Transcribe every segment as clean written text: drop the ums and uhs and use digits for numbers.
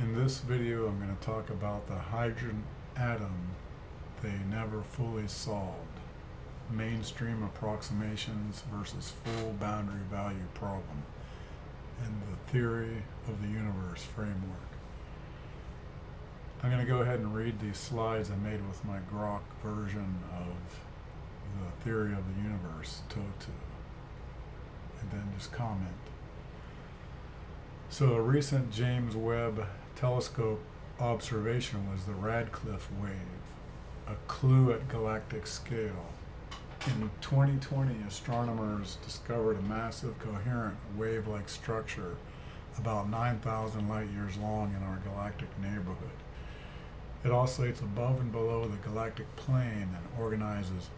In this video, I'm going to talk about the hydrogen atom they never fully solved, mainstream approximations versus full boundary value problem, and the theory of the universe framework. I'm going to go ahead and read these slides I made with my Grok version of the theory of the universe, TOTU, and then just comment. So a recent James Webb Telescope observation was the Radcliffe wave, a clue at galactic scale. In 2020, astronomers discovered a massive coherent wave-like structure about 9,000 light years long in our galactic neighborhood. It oscillates above and below the galactic plane and organizes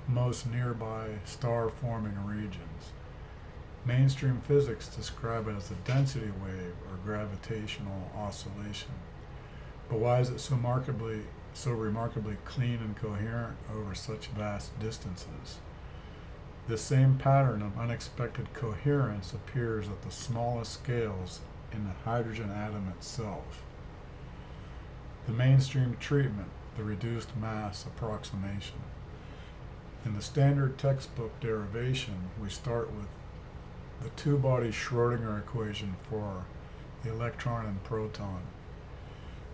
most nearby star-forming regions. Mainstream physics describe it as a density wave or gravitational oscillation. But why is it so remarkably clean and coherent over such vast distances? This same pattern of unexpected coherence appears at the smallest scales in the hydrogen atom itself. The mainstream treatment, the reduced mass approximation. In the standard textbook derivation, we start with the two-body Schrodinger equation for the electron and proton.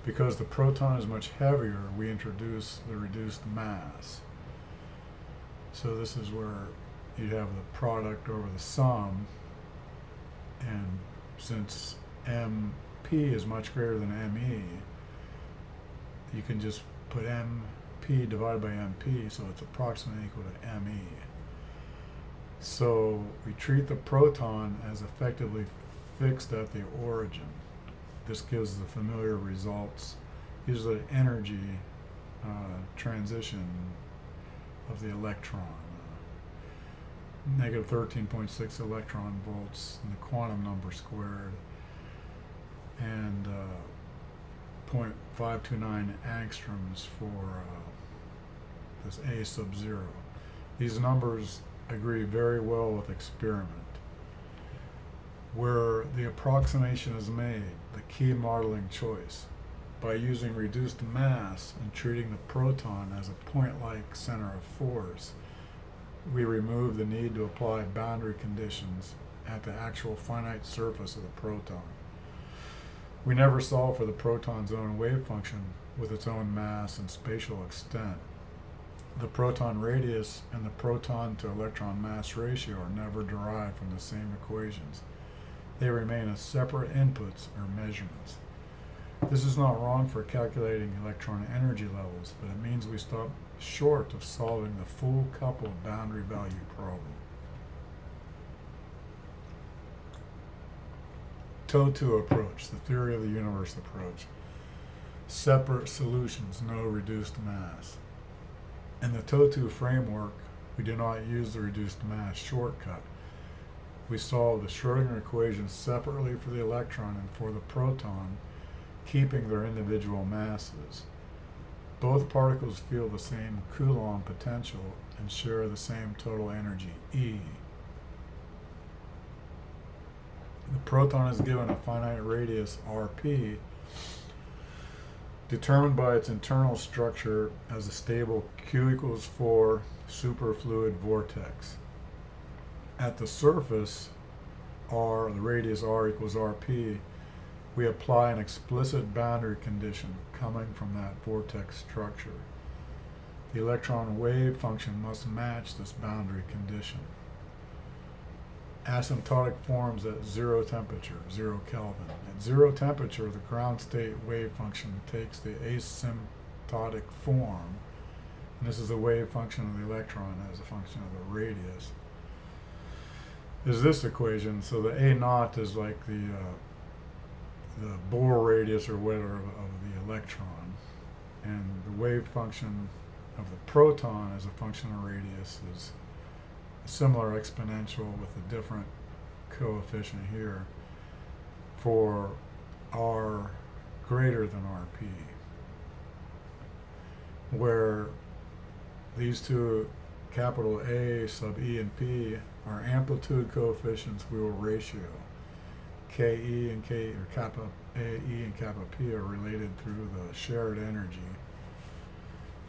Because the proton is much heavier, we introduce the reduced mass. So this is where you have the product over the sum, and since MP is much greater than ME, you can just put MP divided by MP, so it's approximately equal to ME. So we treat the proton as effectively fixed at the origin. This gives the familiar results, usually energy transition of the electron. Negative 13.6 electron volts in the quantum number squared, and 0.529 angstroms for this A sub 0. These numbers agree very well with experiment. Where the approximation is made, the key modeling choice, by using reduced mass and treating the proton as a point-like center of force, we remove the need to apply boundary conditions at the actual finite surface of the proton. We never solve for the proton's own wave function with its own mass and spatial extent. The proton radius and the proton to electron mass ratio are never derived from the same equations. They remain as separate inputs or measurements. This is not wrong for calculating electron energy levels, but it means we stop short of solving the full coupled boundary value problem. TOTU approach, the theory of the universe approach. Separate solutions, no reduced mass. In the TOTU framework, we do not use the reduced mass shortcut. We solve the Schrodinger equations separately for the electron and for the proton, keeping their individual masses. Both particles feel the same Coulomb potential and share the same total energy, E. The proton is given a finite radius, RP, determined by its internal structure as a stable Q equals 4 superfluid vortex. At the surface, R, the radius R equals RP, we apply an explicit boundary condition coming from that vortex structure. The electron wave function must match this boundary condition. Asymptotic forms at zero temperature, 0 Kelvin. At zero temperature, the ground state wave function takes the asymptotic form, and this is the wave function of the electron as a function of the radius. Is this equation, so the A naught is like the Bohr radius or whatever of the electron, and the wave function of the proton as a function of radius is a similar exponential with a different coefficient here for R greater than RP, where these two, capital A sub E and P, are amplitude coefficients we will ratio. Ke and K, or kappa A, E, and kappa P are related through the shared energy.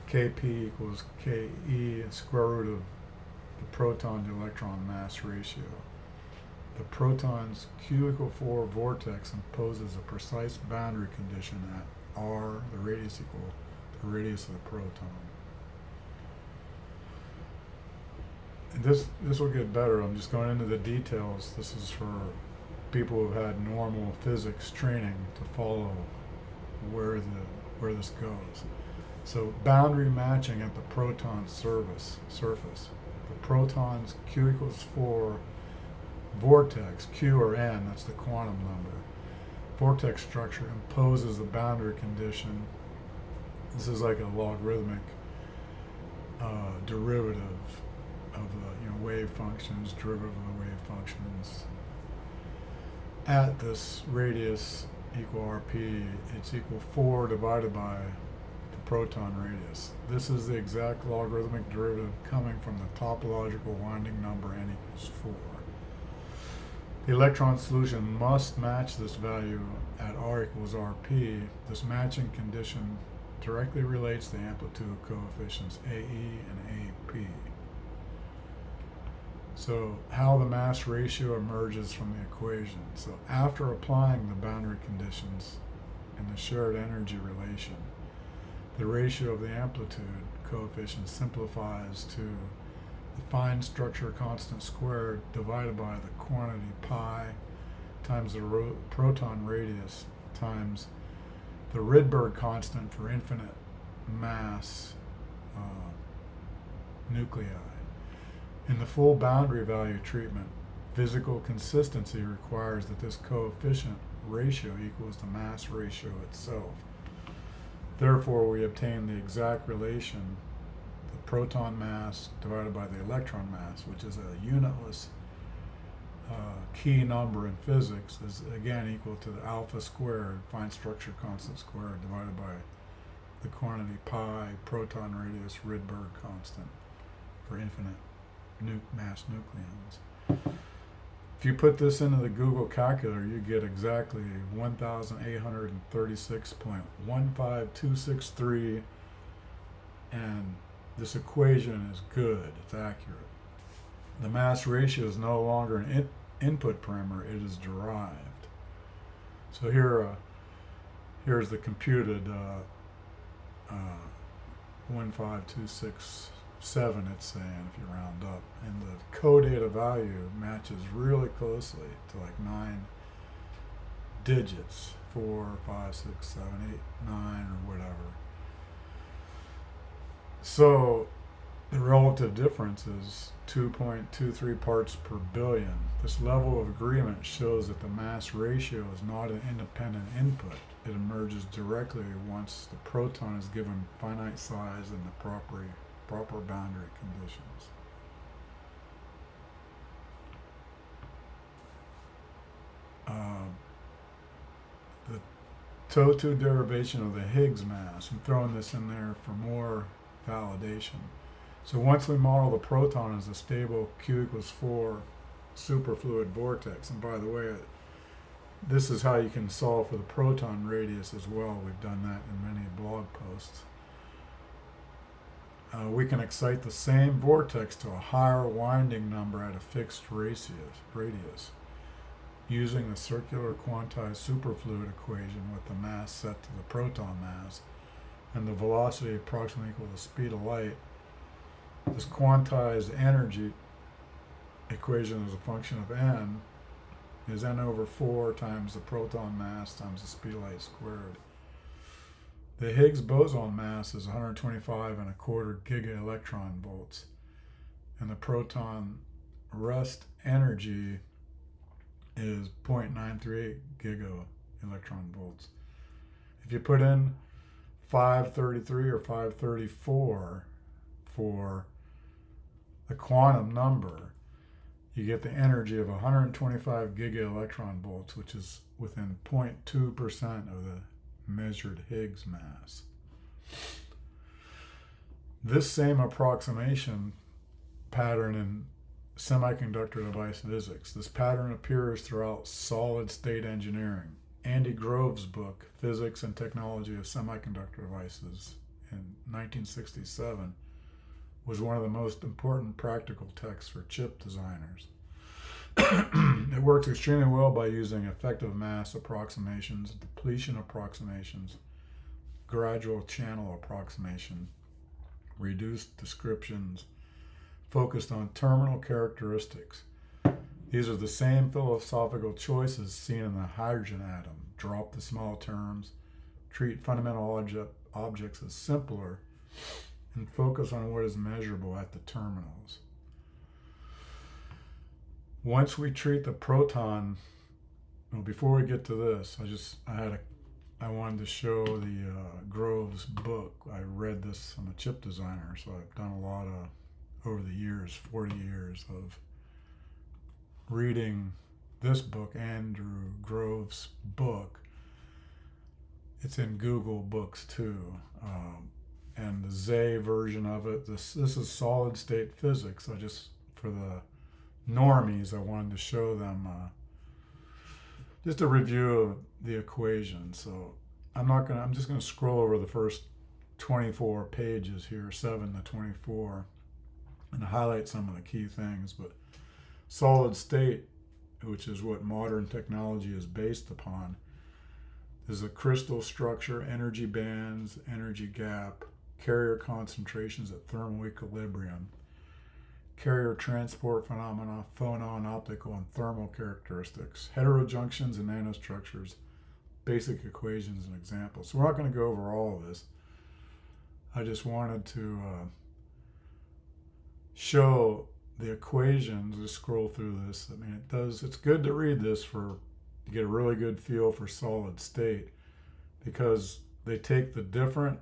Kp equals Ke, square root of the proton to electron mass ratio. The proton's Q equal 4 vortex imposes a precise boundary condition at R, the radius equal the radius of the proton. And this will get better. I'm just going into the details. This is for people who've had normal physics training to follow where this goes. So boundary matching at the proton surface. The proton's Q equals 4 vortex, Q or N, that's the quantum number. Vortex structure imposes the boundary condition. This is like a logarithmic derivative of the wave functions, derivative of the wave functions. At this radius equal RP, it's equal 4 divided by the proton radius. This is the exact logarithmic derivative coming from the topological winding number n equals 4. The electron solution must match this value at R equals RP. This matching condition directly relates the amplitude coefficients AE and AP. So how the mass ratio emerges from the equation. So after applying the boundary conditions and the shared energy relation, the ratio of the amplitude coefficient simplifies to the fine structure constant squared divided by the quantity pi times the proton radius times the Rydberg constant for infinite mass nuclei. In the full boundary value treatment, physical consistency requires that this coefficient ratio equals the mass ratio itself. Therefore, we obtain the exact relation, the proton mass divided by the electron mass, which is a unitless key number in physics, is again equal to the alpha squared, fine structure constant squared, divided by the quantity pi, proton radius, Rydberg constant for infinite mass nucleons. If you put this into the Google calculator, you get exactly 1,836.15263, and this equation is good, it's accurate. The mass ratio is no longer an input parameter, it is derived. So here's the computed 15267, it's saying, if you round up, and the co-data value matches really closely to like 9 digits, 4, 5, 6, 7, 8, 9, or whatever. So the relative difference is 2.23 parts per billion. This level of agreement shows that the mass ratio is not an independent input. It emerges directly once the proton is given finite size and the proper boundary conditions. The TOE2 derivation of the Higgs mass, I'm throwing this in there for more validation. So once we model the proton as a stable Q equals 4 superfluid vortex, and by the way, this is how you can solve for the proton radius as well. We've done that in many blog posts. We can excite the same vortex to a higher winding number at a fixed radius using the circular quantized superfluid equation with the mass set to the proton mass and the velocity approximately equal to the speed of light. This quantized energy equation as a function of n is n over 4 times the proton mass times the speed of light squared. The Higgs boson mass is 125.25 giga electron volts, and the proton rest energy is 0.938 giga electron volts. If you put in 533 or 534 for the quantum number, you get the energy of 125 giga electron volts, which is within 0.2% of the measured Higgs mass. This same approximation pattern semiconductor device physics. This pattern appears throughout solid state engineering. Andy Grove's book, Physics and Technology of Semiconductor Devices, in 1967, was one of the most important practical texts for chip designers. It works extremely well by using effective mass approximations, depletion approximations, gradual channel approximation, reduced descriptions, focused on terminal characteristics. These are the same philosophical choices seen in the hydrogen atom. Drop the small terms, treat fundamental objects as simpler, and focus on what is measurable at the terminals. Once we treat the proton, well, before we get to this, I wanted to show the Grove's book. I read this. I'm a chip designer, so I've done a lot of, over the years, 40 years of reading this book, Andrew Grove's book. It's in Google Books too, and the Zay version of it. This is solid state physics. I just, for the normies, I wanted to show them just a review of the equation. So I'm just gonna scroll over the first 24 pages here, 7 to 24, and highlight some of the key things. But solid state, which is what modern technology is based upon, is a crystal structure, energy bands, energy gap, carrier concentrations at thermal equilibrium, carrier transport phenomena, phonon, optical, and thermal characteristics, heterojunctions and nanostructures, basic equations and examples. So we're not going to go over all of this. I just wanted to show the equations. Just scroll through this. I mean, it's good to read this to get a really good feel for solid state, because they take the different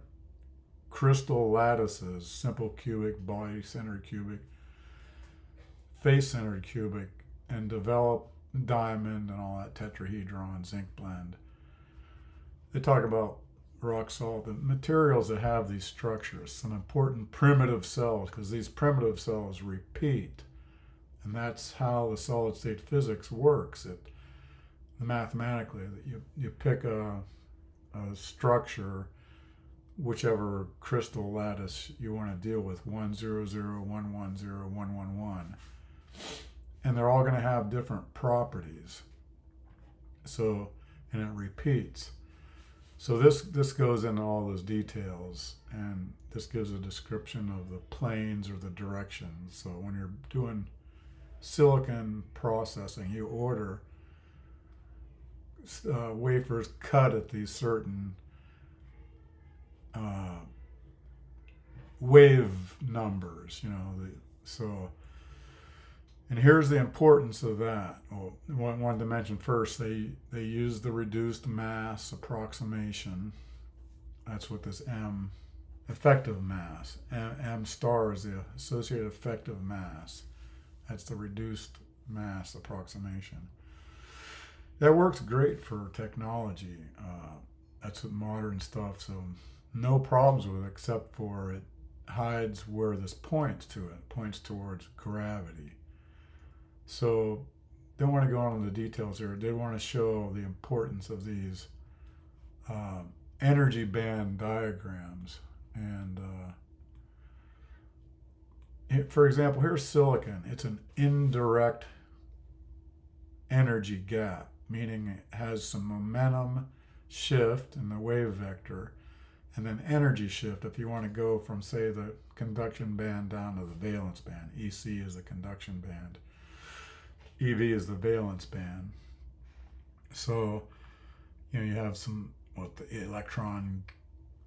crystal lattices, simple cubic, body-centered cubic, face-centered cubic, and develop diamond and all that, tetrahedron, zinc blende. They talk about rock salt, the materials that have these structures, some important primitive cells, because these primitive cells repeat, and that's how the solid state physics works. Mathematically, you pick a structure, whichever crystal lattice you want to deal with, 1, 0, 0, 1, 1, 0, 1, 1, 1, and they're all going to have different properties. So, and it repeats. So this goes into all those details, and this gives a description of the planes or the directions. So when you're doing silicon processing, you order wafers cut at these certain wave numbers, and here's the importance of that. Well, I wanted to mention first, they use the reduced mass approximation. That's what this M, effective mass, M star is the associated effective mass. That's the reduced mass approximation. That works great for technology. That's what modern stuff, so no problems with it, except for it hides where this points to. It points towards gravity. So don't want to go on to the details here. I did want to show the importance of these energy band diagrams. And for example, here's silicon. It's an indirect energy gap, meaning it has some momentum shift in the wave vector, and then energy shift if you want to go from, say, the conduction band down to the valence band. EC is the conduction band. EV is the valence band. So, you have the electron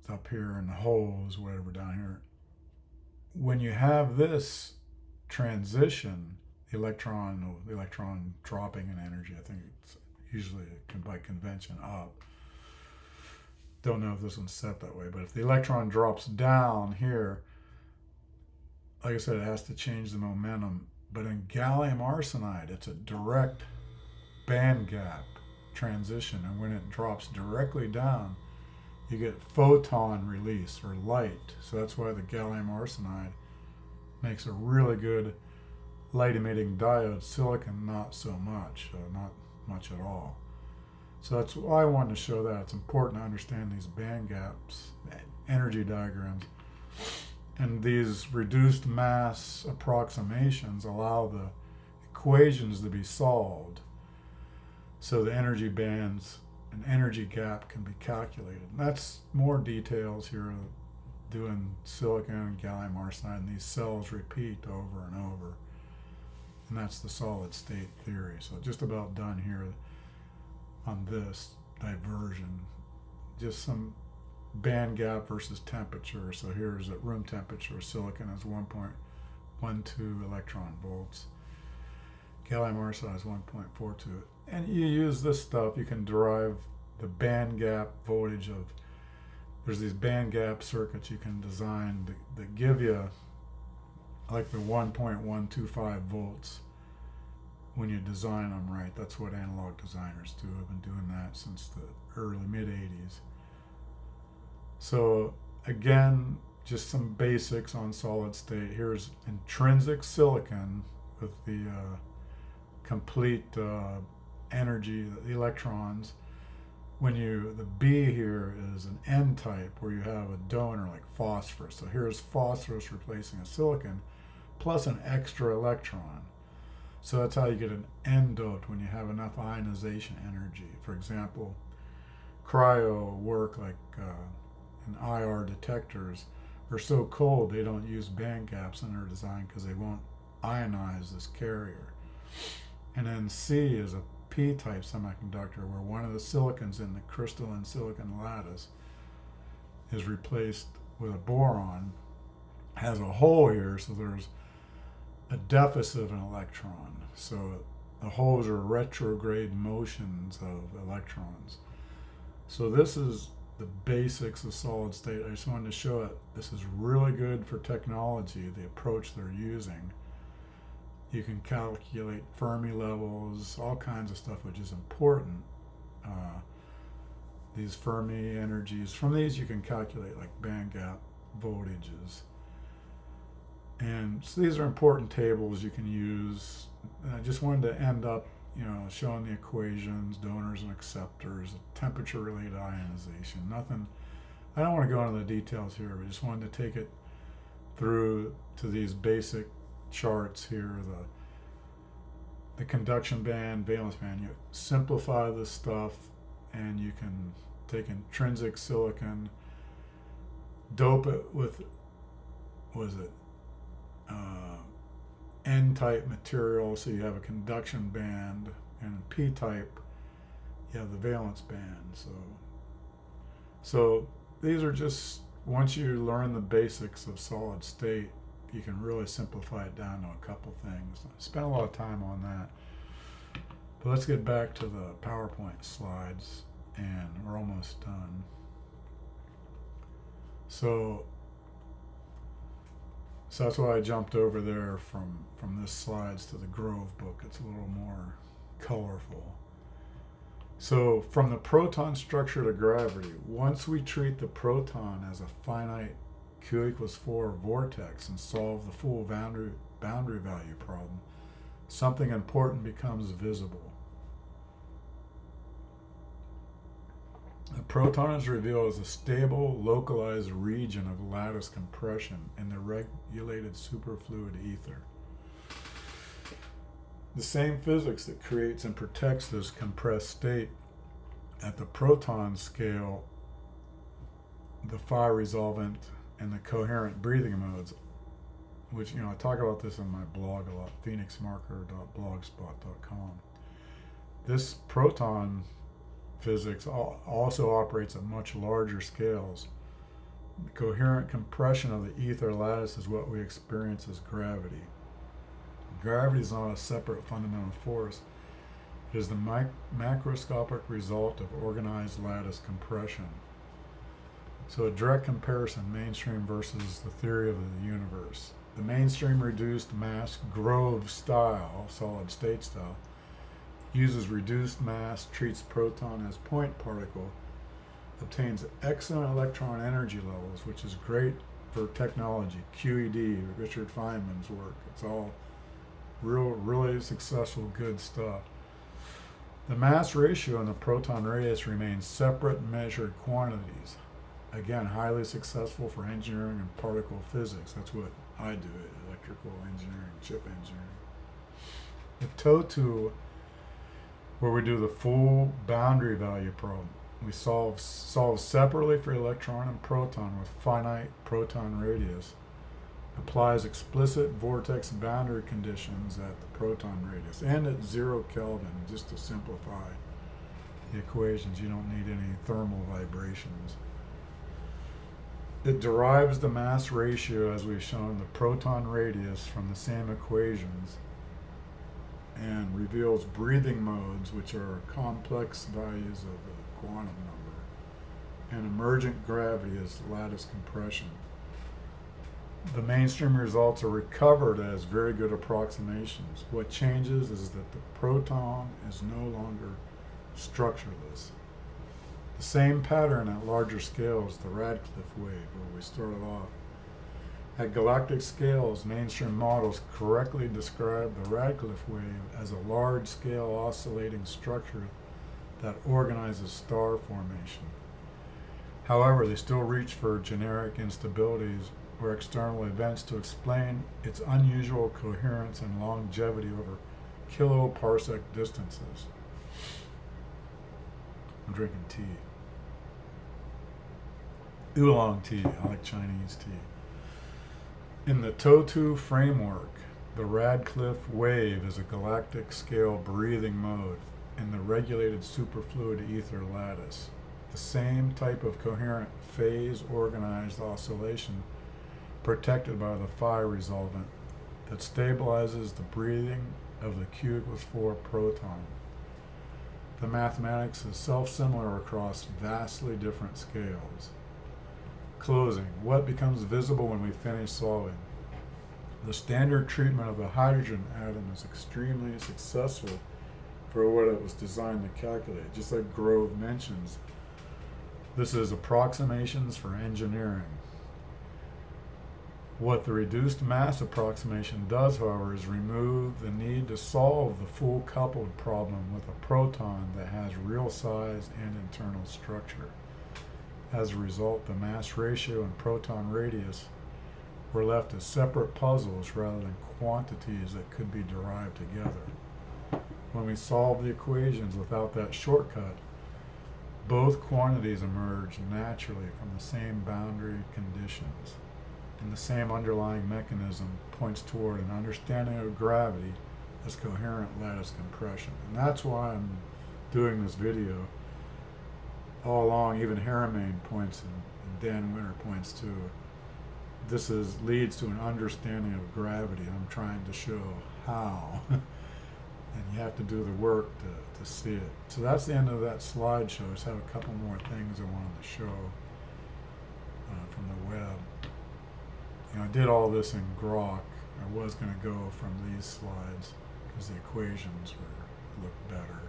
up here and the holes, whatever down here. When you have this transition, the electron dropping in energy, I think it's usually by convention up. Don't know if this one's set that way, but if the electron drops down here, like I said, it has to change the momentum. But in gallium arsenide, it's a direct band gap transition, and when it drops directly down, you get photon release or light. So that's why the gallium arsenide makes a really good light emitting diode, silicon not so much, not much at all. So that's why I wanted to show that. It's important to understand these band gaps, energy diagrams, and these reduced mass approximations allow the equations to be solved so the energy bands and energy gap can be calculated. And that's more details here doing silicon and gallium arsenide, and these cells repeat over and over. And that's the solid state theory. So just about done here on this diversion. Just some band gap versus temperature. So here's at room temperature, silicon is 1.12 electron volts. Gallium arsenide is 1.42. And you use this stuff, you can derive the band gap voltage of, there's these band gap circuits you can design that give you like the 1.125 volts when you design them right. That's what analog designers do. I've been doing that since the early mid-80s. So again, just some basics on solid state. Here's intrinsic silicon with the complete energy, the electrons. The B here is an N type where you have a donor like phosphorus. So here's phosphorus replacing a silicon plus an extra electron. So that's how you get an N doped when you have enough ionization energy. For example, cryo work like in IR detectors are so cold they don't use band gaps in their design because they won't ionize this carrier. And then C is a P-type semiconductor where one of the silicons in the crystalline silicon lattice is replaced with a boron, has a hole here, so there's a deficit of an electron. So the holes are retrograde motions of electrons. So this is the basics of solid state. I just wanted to show it. This is really good for technology, the approach they're using. You can calculate Fermi levels, all kinds of stuff, which is important. These Fermi energies, from these you can calculate like band gap voltages. And so these are important tables you can use. And I just wanted to end up, showing the equations, donors and acceptors, temperature related ionization. Nothing, I don't want to go into the details here, but just wanted to take it through to these basic charts here, the conduction band, valence band. You simplify this stuff and you can take intrinsic silicon, dope it with, N-type material, so you have a conduction band, and P-type, you have the valence band. So these are just, once you learn the basics of solid state, you can really simplify it down to a couple things. I spent a lot of time on that. But let's get back to the PowerPoint slides, and we're almost done. So that's why I jumped over there from this slides to the Grove book. It's a little more colorful. So from the proton structure to gravity, once we treat the proton as a finite Q=4 vortex and solve the full boundary value problem, something important becomes visible. The proton is revealed as a stable, localized region of lattice compression in the regulated superfluid ether. The same physics that creates and protects this compressed state at the proton scale, the phi resolvent and the coherent breathing modes, which, I talk about this in my blog a lot, phoenixmarker.blogspot.com. This proton physics also operates at much larger scales. The coherent compression of the ether lattice is what we experience as gravity. Gravity is not a separate fundamental force. It is the macroscopic result of organized lattice compression. So a direct comparison, mainstream versus the theory of the universe. The mainstream reduced mass Grove style, solid state style, uses reduced mass, treats proton as point particle, obtains excellent electron energy levels, which is great for technology. QED, Richard Feynman's work, it's all really successful, good stuff. The mass ratio and the proton radius remain separate measured quantities. Again, highly successful for engineering and particle physics. That's what I do at electrical engineering, chip engineering. The TOE2, where we do the full boundary value problem, we solve separately for electron and proton with finite proton radius, applies explicit vortex boundary conditions at the proton radius and at 0 Kelvin, just to simplify the equations. You don't need any thermal vibrations. It derives the mass ratio, as we've shown, the proton radius from the same equations, and reveals breathing modes, which are complex values of the quantum number, and emergent gravity as lattice compression. The mainstream results are recovered as very good approximations. What changes is that the proton is no longer structureless. The same pattern at larger scales, the Radcliffe wave, where we started off. At galactic scales, mainstream models correctly describe the Radcliffe wave as a large-scale oscillating structure that organizes star formation. However, they still reach for generic instabilities or external events to explain its unusual coherence and longevity over kiloparsec distances. I'm drinking tea. Oolong tea. I like Chinese tea. In the TOE2 framework, the Radcliffe wave is a galactic scale breathing mode in the regulated superfluid ether lattice. The same type of coherent phase organized oscillation protected by the phi resolvent that stabilizes the breathing of the Q=4 proton. The mathematics is self-similar across vastly different scales. Closing. What becomes visible when we finish solving? The standard treatment of the hydrogen atom is extremely successful for what it was designed to calculate. Just like Grove mentions, this is approximations for engineering. What the reduced mass approximation does, however, is remove the need to solve the full coupled problem with a proton that has real size and internal structure. As a result, the mass ratio and proton radius were left as separate puzzles rather than quantities that could be derived together. When we solve the equations without that shortcut, both quantities emerge naturally from the same boundary conditions, and the same underlying mechanism points toward an understanding of gravity as coherent lattice compression. And that's why I'm doing this video. All along, even Harriman points and Dan Winter points to, this leads to an understanding of gravity. I'm trying to show how. And you have to do the work to see it. So that's the end of that slideshow. I just have a couple more things I wanted to show from the web. I did all this in Grok. I was going to go from these slides because the equations look better.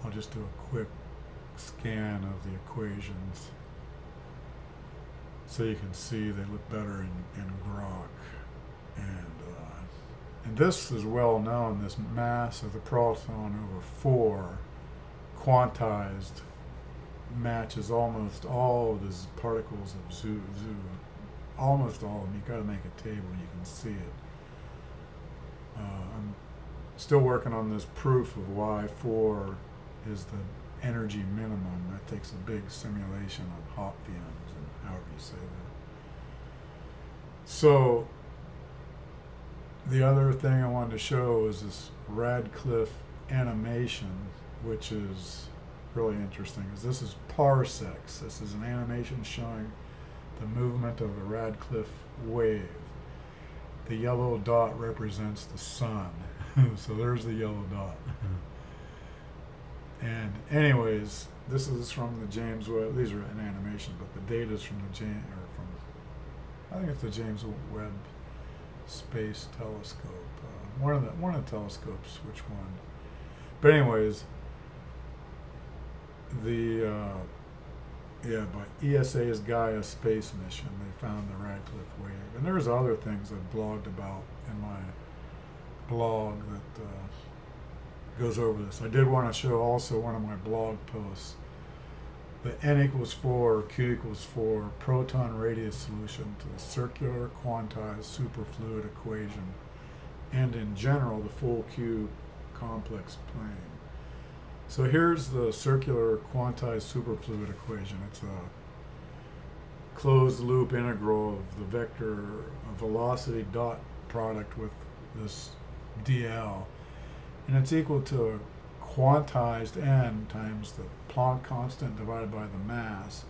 I'll just do a quick scan of the equations so you can see they look better in Grok. And this is well known, this mass of the proton over 4 quantized matches almost all of these particles of zoo. Almost all of them. You've got to make a table, you can see it. I'm still working on this proof of why 4 is the energy minimum. That takes a big simulation of Hopfians and however you say that. So the other thing I wanted to show is this Radcliffe animation, which is really interesting. This is parsecs. This is an animation showing the movement of the Radcliffe wave. The yellow dot represents the sun. So there's the yellow dot. And anyways, this is from the James Webb. These are an animation, but the data is from I think it's the James Webb Space Telescope. One of the telescopes, which one? But anyways, by ESA's Gaia space mission, they found the Radcliffe wave. And there's other things I've blogged about in my blog that goes over this. I did want to show also one of my blog posts, the n equals 4 or q equals 4 proton radius solution to the circular quantized superfluid equation, and in general the full Q complex plane. So here's the circular quantized superfluid equation. It's a closed loop integral of the vector velocity dot product with this dl, and it's equal to a quantized n times the Planck constant divided by the mass.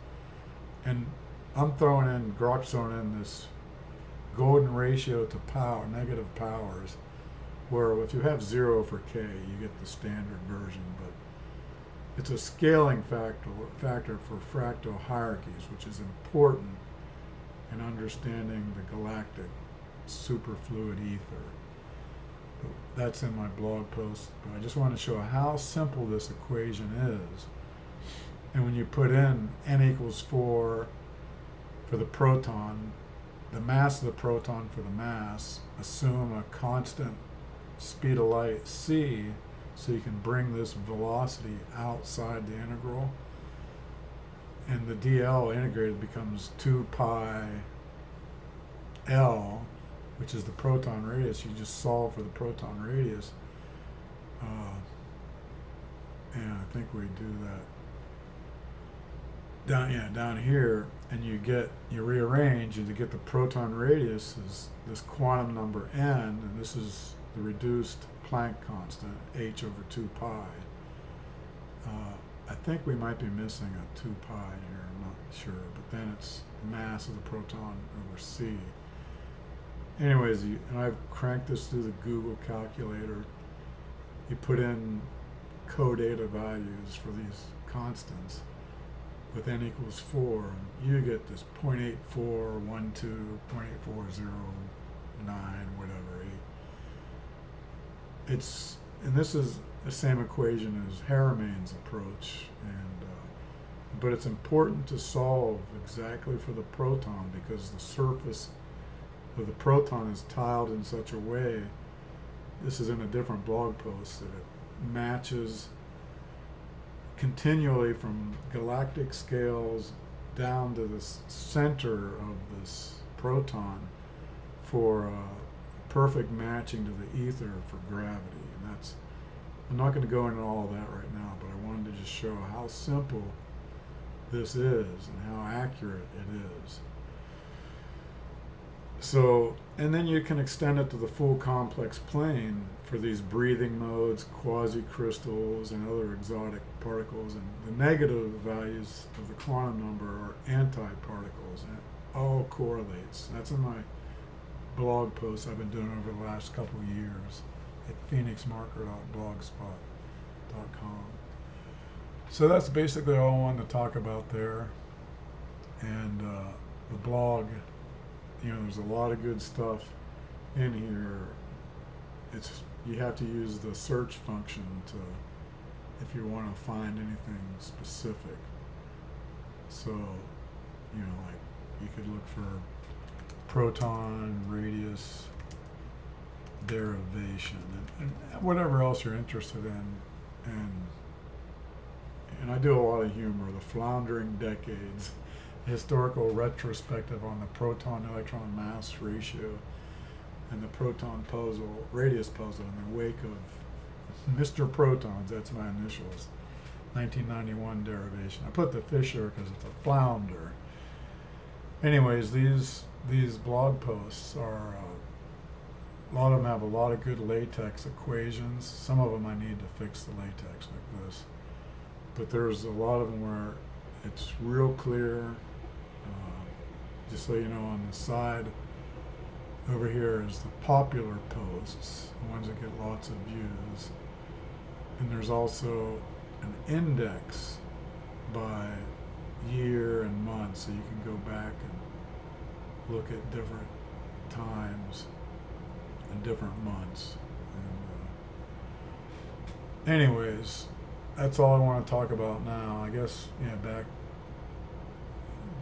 And I'm Grok's throwing in this golden ratio to power, negative powers, where if you have 0 for k, you get the standard version, but it's a scaling factor for fractal hierarchies, which is important in understanding the galactic superfluid ether. That's in my blog post, but I just want to show how simple this equation is. And when you put in n equals 4 for the proton, the mass of the proton for the mass, assume a constant speed of light c, so you can bring this velocity outside the integral. And the dl integrated becomes 2 pi l, which is the proton radius. You just solve for the proton radius. And I think we do that down here, and you rearrange, and to get the proton radius is this quantum number n, and this is the reduced Planck constant, h over 2 pi. I think we might be missing a 2 pi here, I'm not sure, but then it's the mass of the proton over c. Anyways, and I've cranked this through the Google calculator. You put in co-data values for these constants with n equals 4, and you get this 0.8412, 0.8409, whatever. And this is the same equation as Haramain's approach, but it's important to solve exactly for the proton, because the surface of the proton is tiled in such a way, this is in a different blog post, that it matches continually from galactic scales down to the center of this proton for perfect matching to the ether for gravity. And I'm not going to go into all of that right now, but I wanted to just show how simple this is and how accurate it is. So, and then you can extend it to the full complex plane for these breathing modes, quasi-crystals, and other exotic particles. And the negative values of the quantum number are anti-particles, and it all correlates. That's in my blog posts I've been doing over the last couple of years at phoenixmarker.blogspot.com. So that's basically all I wanted to talk about there. And the blog, there's a lot of good stuff in here. You have to use the search function if you want to find anything specific. So, like you could look for proton radius derivation and whatever else you're interested in. And I do a lot of humor, the floundering decades, historical retrospective on the proton-electron mass ratio and the proton puzzle, radius puzzle in the wake of Mr. Protons, that's my initials, 1991 derivation. I put the Fisher because it's a flounder. Anyways, these blog posts are, a lot of them have a lot of good latex equations. Some of them I need to fix the latex like this. But there's a lot of them where it's real clear. Just so you know, on the side over here is the popular posts, the ones that get lots of views. And there's also an index by year and month, so you can go back and look at different times and different months. And, anyways, that's all I want to talk about now. I guess, back.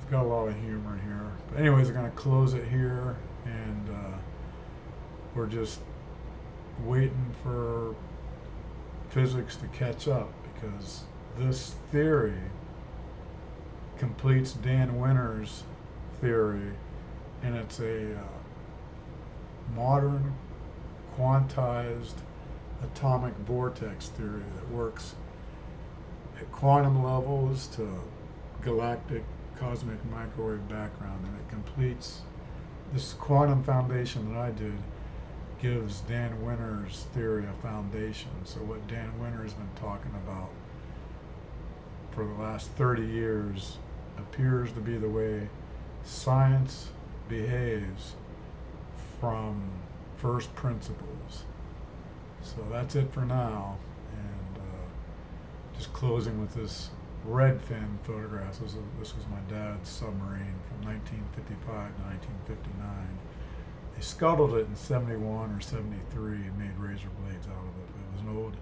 It's got a lot of humor in here. But anyways, I'm going to close it here, and we're just waiting for physics to catch up, because this theory completes Dan Winner's theory, and it's a modern quantized atomic vortex theory that works at quantum levels to galactic cosmic microwave background, and it completes this quantum foundation that I did, gives Dan Winner's theory a foundation. So what Dan Winner has been talking about for the last 30 years appears to be the way science behaves from first principles. So that's it for now, and just closing with this Redfin photograph. This was my dad's submarine from 1955 to 1959. They scuttled it in 71 or 73 and made razor blades out of it. It was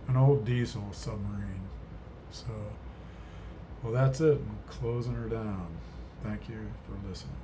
an old diesel submarine. So, well, that's it. I'm closing her down. Thank you for listening.